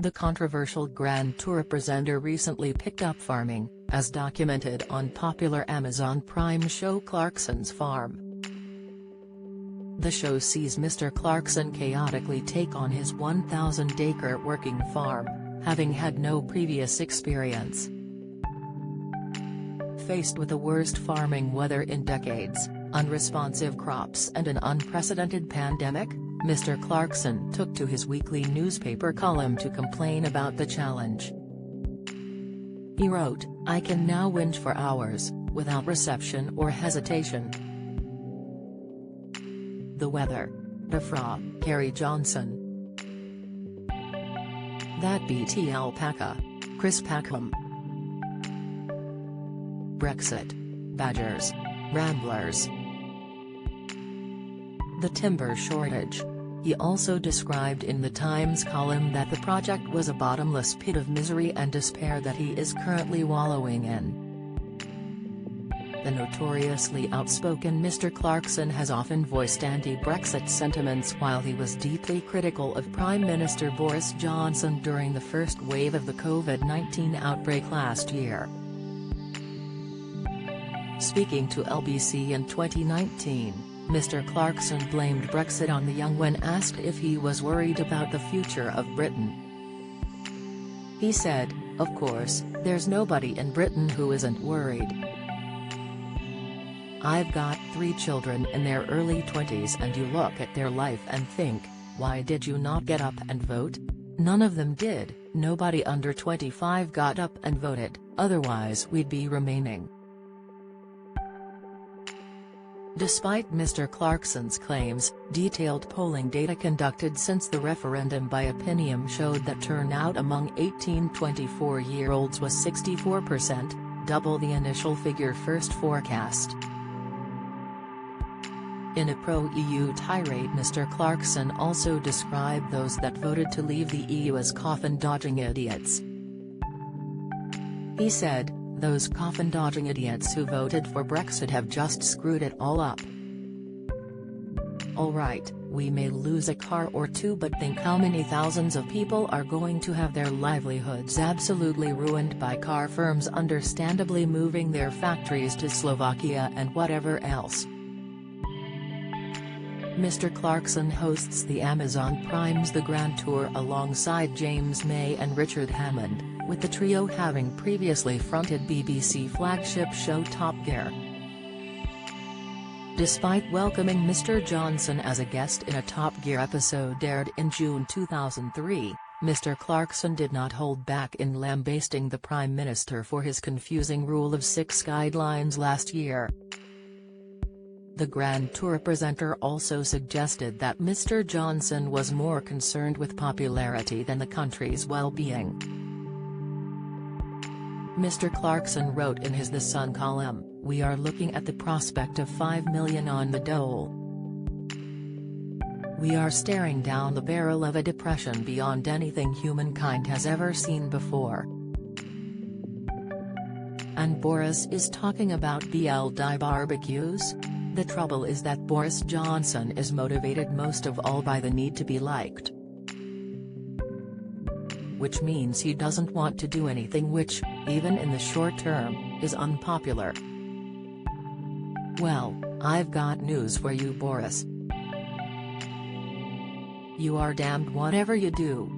The controversial Grand Tour presenter recently picked up farming, as documented on popular Amazon Prime show Clarkson's Farm. The show sees Mr. Clarkson chaotically take on his 1,000-acre working farm, having had no previous experience. Faced with the worst farming weather in decades, unresponsive crops and an unprecedented pandemic, Mr. Clarkson took to his weekly newspaper column to complain about the challenge. He wrote, "I can now whinge for hours, without reception or hesitation. The weather. Defra, Carrie Johnson. That BT alpaca. Chris Packham. Brexit. Badgers. Ramblers. The timber shortage." He also described in the Times column that the project was a bottomless pit of misery and despair that he is currently wallowing in. The notoriously outspoken Mr. Clarkson has often voiced anti-Brexit sentiments while he was deeply critical of Prime Minister Boris Johnson during the first wave of the COVID-19 outbreak last year. Speaking to LBC in 2019, Mr. Clarkson blamed Brexit on the young when asked if he was worried about the future of Britain. He said, "Of course, there's nobody in Britain who isn't worried. I've got 3 children in their early 20s and you look at their life and think, why did you not get up and vote? None of them did, nobody under 25 got up and voted, otherwise we'd be remaining." Despite Mr. Clarkson's claims, detailed polling data conducted since the referendum by Opinium showed that turnout among 18–24-year-olds was 64%, double the initial figure first forecast. In a pro-EU tirade, Mr. Clarkson also described those that voted to leave the EU as coffin-dodging idiots. He said, "Those coffin-dodging idiots who voted for Brexit have just screwed it all up. All right, we may lose a car or two, but think how many thousands of people are going to have their livelihoods absolutely ruined by car firms understandably moving their factories to Slovakia and whatever else." Mr. Clarkson hosts the Amazon Prime's The Grand Tour alongside James May and Richard Hammond, with the trio having previously fronted BBC flagship show Top Gear. Despite welcoming Mr. Johnson as a guest in a Top Gear episode aired in June 2003, Mr. Clarkson did not hold back in lambasting the Prime Minister for his confusing Rule of 6 guidelines last year. The Grand Tour presenter also suggested that Mr. Johnson was more concerned with popularity than the country's well-being. Mr. Clarkson wrote in his The Sun column, "We are looking at the prospect of 5 million on the dole. We are staring down the barrel of a depression beyond anything humankind has ever seen before. And Boris is talking about BLD barbecues? The trouble is that Boris Johnson is motivated most of all by the need to be liked. Which means he doesn't want to do anything which, even in the short term, is unpopular. Well, I've got news for you, Boris. You are damned whatever you do.